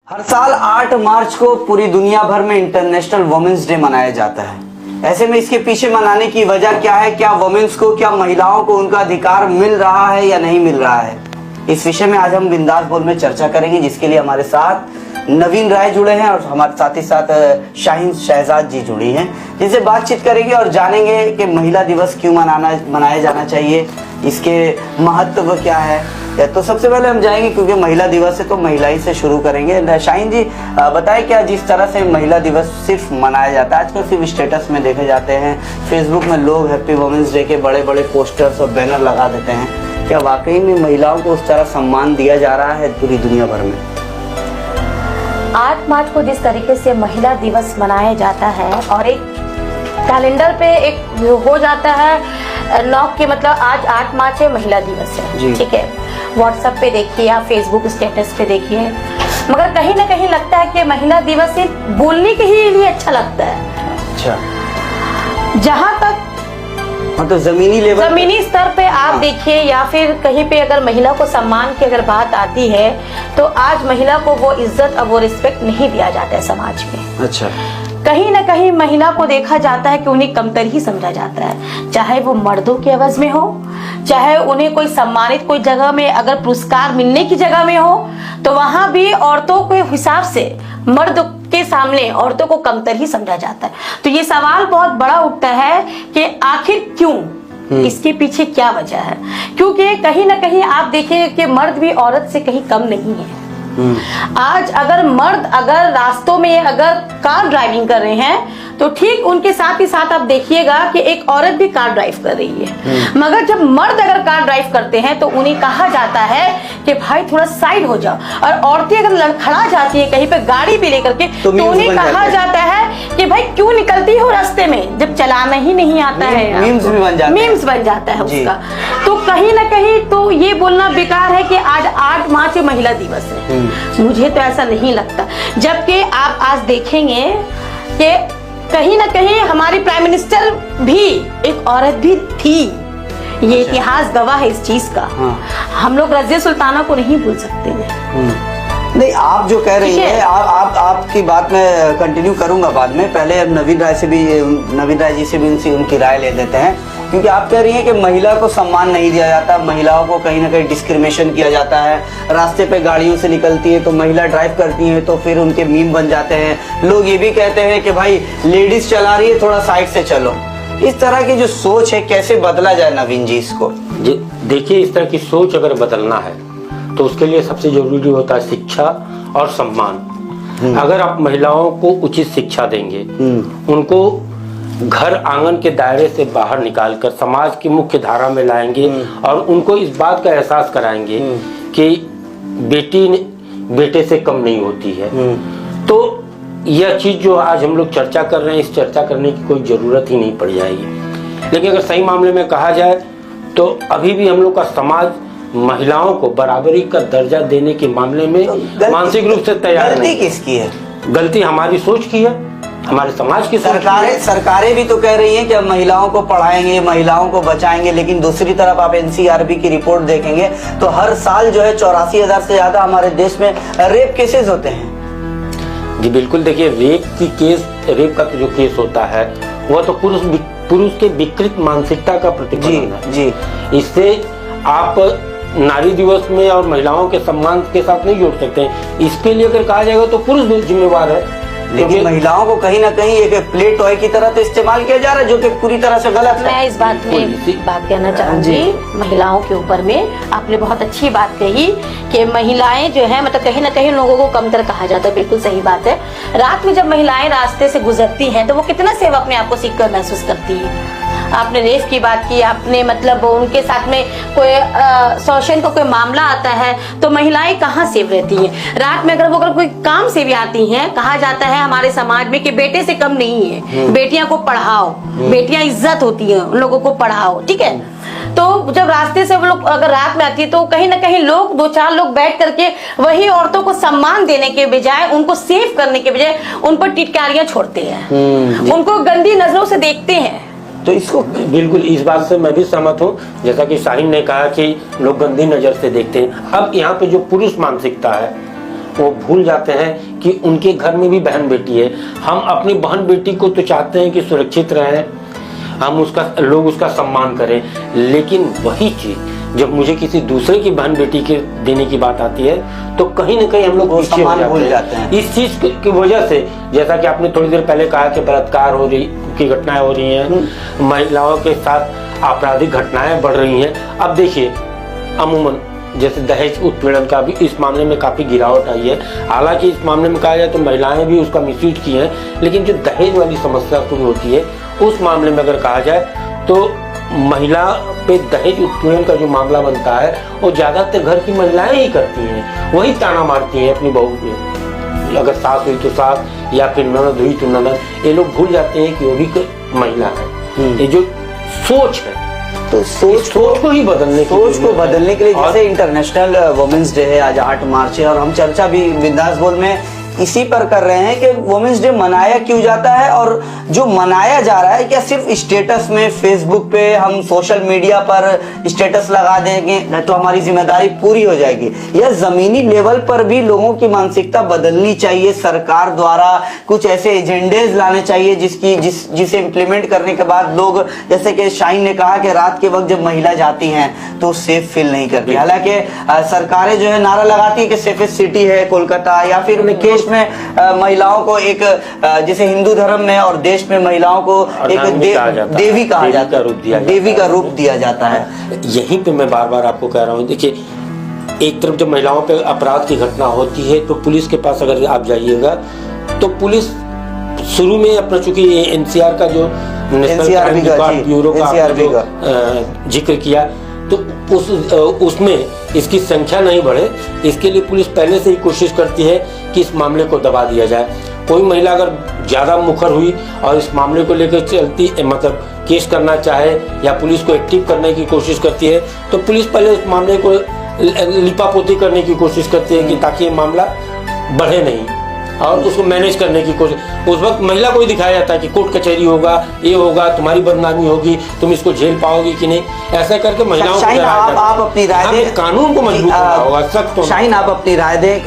हर साल 8 मार्च को पूरी दुनिया भर में इंटरनेशनल वुमेन्स डे मनाया जाता है। ऐसे में इसके पीछे मनाने की वजह क्या है? क्या वुमेन्स को, क्या महिलाओं को उनका अधिकार मिल रहा है या नहीं मिल रहा है? इस विषय में आज हम बिंदास बोल में चर्चा करेंगे, जिसके लिए हमारे साथ नवीन राय जुड़े हैं और हमारे साथ ही साथ शाहीन शहजाद जी जुड़ी हैं, जिनसे बातचीत करेंगे और जानेंगे कि महिला दिवस क्यों मनाया जाना चाहिए, इसके महत्व क्या है। तो सबसे पहले हम जाएंगे, क्योंकि महिला दिवस है तो महिला ही से शुरू करेंगे। शाहीन जी बताएं, क्या जिस तरह से महिला दिवस सिर्फ मनाया जाता है, आजकल सिर्फ स्टेटस में देखे जाते हैं, फेसबुक में लोग हैप्पी वुमेन्स डे के बड़े बड़े पोस्टर्स और बैनर लगा देते हैं, क्या वाकई में महिलाओं को उस तरह सम्मान दिया जा रहा है पूरी दुनिया भर में? 8 मार्च को जिस तरीके से महिला दिवस मनाया जाता है और एक कैलेंडर पे एक हो जाता है लॉक के, मतलब आज 8 मार्च है, महिला दिवस है, ठीक है। व्हाट्सएप पे देखिए या फेसबुक स्टेटस पे देखिए, मगर कहीं ना कहीं लगता है कि महिला दिवस सिर्फ बोलने के ही लिए अच्छा लगता है। अच्छा, जहाँ तक तो जमीनी स्तर पे आप देखिए या फिर कहीं पे अगर महिला को सम्मान की अगर बात आती है तो आज महिला को वो इज्जत और वो रिस्पेक्ट नहीं दिया जाता है समाज में। अच्छा, कहीं ना कहीं महिला को देखा जाता है कि उन्हें कमतर ही समझा जाता है, चाहे वो मर्दों के एवज में हो, चाहे उन्हें कोई सम्मानित कोई जगह में अगर पुरस्कार मिलने की जगह में हो, तो वहां भी औरतों के हिसाब से मर्द के सामने औरतों को कमतर ही समझा जाता है। तो ये सवाल बहुत बड़ा उठता है कि आखिर क्यों, इसके पीछे क्या वजह है? क्योंकि कहीं ना कहीं आप देखिए कि मर्द भी औरत से कहीं कम नहीं है। आज अगर मर्द अगर रास्तों में अगर कार ड्राइविंग कर रहे हैं तो ठीक उनके साथ ही साथ आप देखिएगा कि एक औरत भी कार ड्राइव कर रही है, मगर जब मर्द अगर कार ड्राइव करते हैं तो उन्हें कहा जाता है कि भाई थोड़ा साइड हो जाओ, और औरतें अगर लड़खड़ा जाती है कहीं पे गाड़ी भी लेकर के तो उन्हें कहा जाता है कि भाई क्यों निकलती हो रास्ते में, जब चलाना ही नहीं आता है। मीम्स बन जाता है उसका। तो कहीं ना कहीं तो ये बोलना बेकार है कि आज 8 मार्च महिला दिवस है, मुझे तो ऐसा नहीं लगता। जबकि आप आज देखेंगे कि कहीं ना कहीं हमारी प्राइम मिनिस्टर भी एक औरत भी थी, ये इतिहास गवाह है इस चीज का। हम लोग रज़िया सुल्ताना को नहीं भूल सकते हैं। नहीं, आप जो कह रही है आपकी बात में कंटिन्यू करूंगा बाद में, पहले नवीन राय जी से भी उनकी राय ले लेते हैं, क्योंकि आप कह रही हैं कि महिला को सम्मान नहीं दिया जाता, महिलाओं को कहीं ना कहीं डिस्क्रिमिनेशन किया जाता है, रास्ते पे गाड़ियों से निकलती है तो महिला ड्राइव करती है तो फिर उनके मीम बन जाते हैं, लोग ये भी कहते हैं कि भाई लेडीज चला रही है थोड़ा साइड से चलो। इस तरह की जो सोच है कैसे बदला जाए नवीन जी इसको? देखिए, इस तरह की सोच अगर बदलना है तो उसके लिए सबसे जरूरी होता है शिक्षा और सम्मान। अगर आप महिलाओं को उचित शिक्षा देंगे, उनको घर आंगन के दायरे से बाहर निकालकर समाज की मुख्य धारा में लाएंगे और उनको इस बात का एहसास कराएंगे कि बेटी बेटे से कम नहीं होती है, तो यह चीज जो आज हम लोग चर्चा कर रहे हैं, इस चर्चा करने की कोई जरूरत ही नहीं पड़ जाएगी। लेकिन अगर सही मामले में कहा जाए तो अभी भी हम लोग का समाज महिलाओं को बराबरी का दर्जा देने के मामले में तो मानसिक रूप से तैयार नहीं। गलती किसकी है? गलती हमारी सोच की है, हमारे समाज की। सरकारें भी तो कह रही हैं कि हम महिलाओं को पढ़ाएंगे, महिलाओं को बचाएंगे, लेकिन दूसरी तरफ आप एनसीआरबी की रिपोर्ट देखेंगे तो हर साल जो है 84,000 से ज्यादा हमारे देश में रेप केसेस होते हैं। जी बिल्कुल, देखिए रेप का जो केस होता है वह तो पुरुष के विकृत मानसिकता का प्रतिफलन है। जी, इससे आप नारी दिवस में और महिलाओं के सम्मान के साथ नहीं जोड़ सकते हैं। इसके लिए अगर कहा जाएगा तो पुरुष भी जिम्मेवार है, लेकिन महिलाओं को कहीं ना कहीं एक प्ले टॉय की तरह तो इस्तेमाल किया जा रहा है, जो कि पूरी तरह से गलत है। मैं इस बात में बात कहना चाहूंगी महिलाओं के ऊपर में। आपने बहुत अच्छी बात कही कि महिलाएं जो है, मतलब कहीं ना कहीं लोगों को कमतर कहा जाता है, बिल्कुल सही बात है। रात में जब महिलाएं रास्ते से गुजरती हैं तो वो कितना सेफ अपने आप को सीखकर महसूस करती है। आपने रेप की बात की, आपने मतलब उनके साथ में कोई शोषण का कोई मामला आता है तो महिलाएं कहाँ सेफ रहती हैं? रात में अगर कोई काम से भी आती हैं, कहा जाता है हमारे समाज में कि बेटे से कम नहीं है, बेटियां को पढ़ाओ, बेटियां इज्जत होती है, उन लोगों को पढ़ाओ, ठीक है। तो जब रास्ते से वो लोग अगर रात में आती है तो कहीं ना कहीं लोग 2-4 लोग बैठ करके वही औरतों को सम्मान देने के बजाय, उनको सेफ करने के बजाय उन पर टिटकारियां छोड़ते हैं, उनको गंदी नजरों से देखते हैं। तो इसको बिल्कुल इस बात से मैं भी सहमत हूँ, जैसा कि शाहीन ने कहा कि लोग गंदी नजर से देखते हैं। अब यहाँ पे जो पुरुष मानसिकता है वो भूल जाते हैं कि उनके घर में भी बहन बेटी है। हम अपनी बहन बेटी को तो चाहते हैं कि सुरक्षित रहे, हम लोग उसका सम्मान करें, लेकिन वही चीज जब मुझे किसी दूसरे की बहन बेटी के देने की बात आती है तो कहीं ना कहीं हम लोग पीछे हो जाते हैं। इस चीज की वजह से, जैसा कि आपने थोड़ी देर पहले कहा कि बलात्कार की घटनाएं हो रही हैं, महिलाओं के साथ आपराधिक घटनाएं बढ़ रही हैं। अब देखिए, अमूमन जैसे दहेज उत्पीड़न का भी इस मामले में काफी गिरावट आई है। हालांकि इस मामले में कहा जाए तो महिलाएं भी उसका मिसयूज की हैं, लेकिन जो दहेज वाली समस्या शुरू होती है उस मामले में अगर कहा जाए तो महिला पे दहेज उत्पीड़न का जो मामला बनता है वो ज्यादातर घर की महिलाएं ही करती हैं, वही ताना मारती हैं अपनी बहू पे। अगर सास हुई तो सास, या फिर ननद हुई तो ननद। ये लोग भूल जाते हैं कि वो भी महिला है। ये जो सोच है, तो सोच को ही बदलने के लिए जैसे इंटरनेशनल वुमेन्स डे है, आज 8 मार्च है, और हम चर्चा भी बिंदास बोल में इसी पर कर रहे हैं कि वुमेन्स डे मनाया क्यों जाता है, और जो मनाया जा रहा है क्या सिर्फ स्टेटस में, फेसबुक पे हम सोशल मीडिया पर स्टेटस लगा देंगे तो हमारी जिम्मेदारी पूरी हो जाएगी, या जमीनी लेवल पर भी लोगों की मानसिकता बदलनी चाहिए। सरकार द्वारा कुछ ऐसे एजेंडेज लाने चाहिए जिसे इम्प्लीमेंट करने के बाद लोग, जैसे कि शाहीन ने कहा कि रात के वक्त जब महिला जाती हैं तो सेफ फील नहीं करती। हालांकि सरकारें जो है नारा लगाती है कि सेफेस्ट सिटी है कोलकाता, या फिर देश में महिलाओं को एक, जैसे हिंदू धर्म में और देश में महिलाओं को एक देवी कहा जाता है, देवी का रूप दिया जाता है। यहीं पे मैं बार बार आपको कह रहा हूँ, देखिए एक तरफ जब महिलाओं पे अपराध की घटना होती है तो पुलिस के पास अगर आप जाइएगा तो पुलिस शुरू में अपना, चूंकि एनसीआर का जो नेशनल ब्यूरो का जिक्र किया तो उसमें इसकी संख्या नहीं बढ़े, इसके लिए पुलिस पहले से ही कोशिश करती है कि इस मामले को दबा दिया जाए। कोई महिला अगर ज्यादा मुखर हुई और इस मामले को लेकर चलती, मतलब केस करना चाहे या पुलिस को एक्टिव करने की कोशिश करती है, तो पुलिस पहले उस मामले को लिपापोती करने की कोशिश करती है कि ताकि ये मामला बढ़े नहीं, और उसको मैनेज करने की कोशिश। उस वक्त महिला को ही दिखाया जाता है कि कोर्ट कचहरी होगा, ये होगा, तुम्हारी बदनामी होगी, तुम इसको झेल पाओगे कि नहीं, ऐसा करके महिलाओं को आप अपनी राय दें, कानून को मजबूत करना होगा सख्त। शाहीन, आप अपनी राय दें,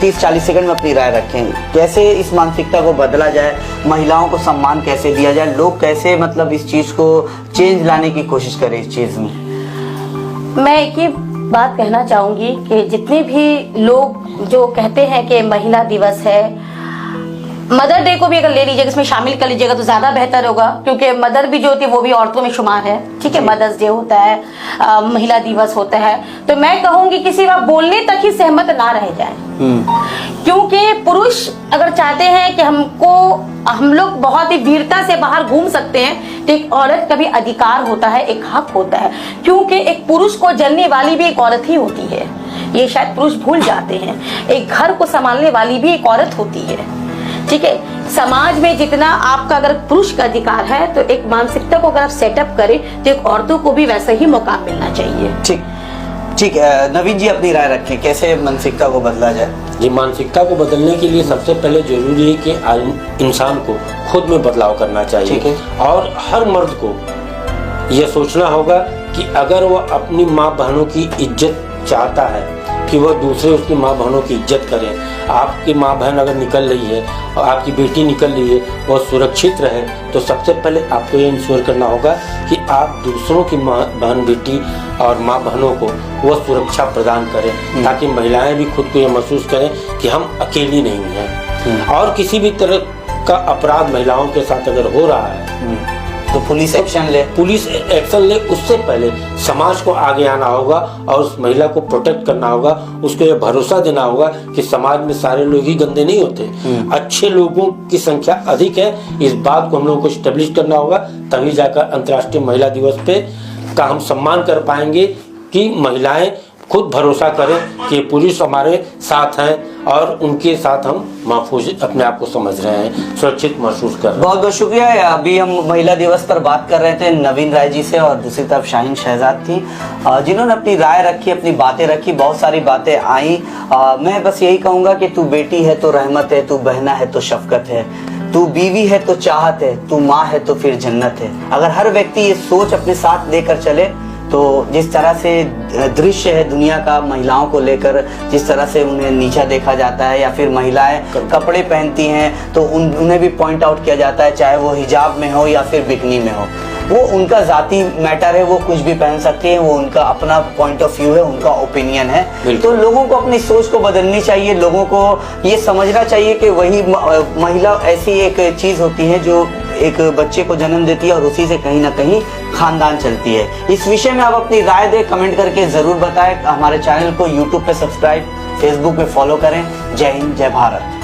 30-40 सेकंड में अपनी राय रखें, कैसे इस मानसिकता को बदला जाए, महिलाओं को सम्मान कैसे दिया जाए, लोग कैसे मतलब इस चीज को चेंज लाने की कोशिश करें इस चीज में। मैं एक ही बात कहना चाहूंगी कि जितने भी लोग जो कहते हैं कि महिला दिवस है, मदर डे को भी अगर ले लीजिएगा, इसमें शामिल कर लीजिएगा तो ज्यादा बेहतर होगा, क्योंकि मदर भी जो होती है वो भी औरतों में शुमार है। ठीक है, मदर्स डे होता है, महिला दिवस होता है, तो मैं कहूंगी किसी बात बोलने तक ही सहमत ना रह जाए, क्योंकि पुरुष अगर चाहते हैं कि हम लोग बहुत ही वीरता से बाहर घूम सकते हैं, तो एक औरत का भी अधिकार होता है, एक हक होता है, क्योंकि एक पुरुष को जलने वाली भी एक औरत ही होती है। ये शायद पुरुष भूल जाते हैं। एक घर को संभालने वाली भी एक औरत होती है। ठीक है, समाज में जितना आपका अगर पुरुष का अधिकार है, तो एक मानसिकता को अगर आप सेटअप करें तो एक औरतों को भी वैसे ही मौका मिलना चाहिए। ठीक है, नवीन जी अपनी राय रखें, कैसे मानसिकता को बदला जाए। जी, मानसिकता को बदलने के लिए सबसे पहले जरूरी है कि इंसान को खुद में बदलाव करना चाहिए, और हर मर्द को यह सोचना होगा कि अगर वह अपनी माँ बहनों की इज्जत चाहता है कि वह दूसरे उसकी माँ बहनों की इज्जत करें। आपकी माँ बहन अगर निकल रही है और आपकी बेटी निकल रही है, वह सुरक्षित रहे, तो सबसे पहले आपको ये इंश्योर करना होगा कि आप दूसरों की माँ बहन बेटी और माँ बहनों को वह सुरक्षा प्रदान करें, ताकि महिलाएं भी खुद को ये महसूस करें कि हम अकेली नहीं हैं। और किसी भी तरह का अपराध महिलाओं के साथ अगर हो रहा है तो पुलिस एक्शन ले। उससे पहले समाज को आगे आना होगा और उस महिला को प्रोटेक्ट करना होगा, उसको ये भरोसा देना होगा कि समाज में सारे लोग ही गंदे नहीं होते, अच्छे लोगों की संख्या अधिक है। इस बात को हम लोगों को एस्टेब्लिश करना होगा, तभी जाकर अंतर्राष्ट्रीय महिला दिवस पे का हम सम्मान कर पाएंगे कि महिलाएं खुद भरोसा करें कि पुरुष हमारे साथ हैं और उनके साथ हम महफूज अपने आप को समझ रहे हैं, सुरक्षित महसूस कर रहे हैं। बहुत बहुत शुक्रिया। अभी हम महिला दिवस पर बात कर रहे थे नवीन राय जी से, और दूसरी तरफ शाहीन शहजाद थी जिन्होंने अपनी राय रखी, अपनी बातें रखी, बहुत सारी बातें आई। मैं बस यही कहूँगा कि तू बेटी है तो रहमत है, तू बहना है तो शफकत है, तू बीवी है तो चाहत है, तू माँ है तो फिर जन्नत है। अगर हर व्यक्ति ये सोच अपने साथ लेकर चले तो जिस तरह से दृश्य है दुनिया का महिलाओं को लेकर, जिस तरह से उन्हें नीचा देखा जाता है, या फिर महिलाएं कपड़े पहनती हैं तो उन्हें भी पॉइंट आउट किया जाता है, चाहे वो हिजाब में हो या फिर बिकनी में हो। वो उनका जाती मैटर है, वो कुछ भी पहन सकते हैं, वो उनका अपना पॉइंट ऑफ व्यू है, उनका ओपिनियन है। तो लोगों को अपनी सोच को बदलनी चाहिए, लोगों को ये समझना चाहिए कि वही महिला ऐसी एक चीज होती है जो एक बच्चे को जन्म देती है और उसी से कहीं ना कहीं खानदान चलती है। इस विषय में आप अपनी राय दें, कमेंट करके जरूर बताएं। हमारे चैनल को यूट्यूब पे सब्सक्राइब, फेसबुक पे फॉलो करें। जय हिंद, जय भारत।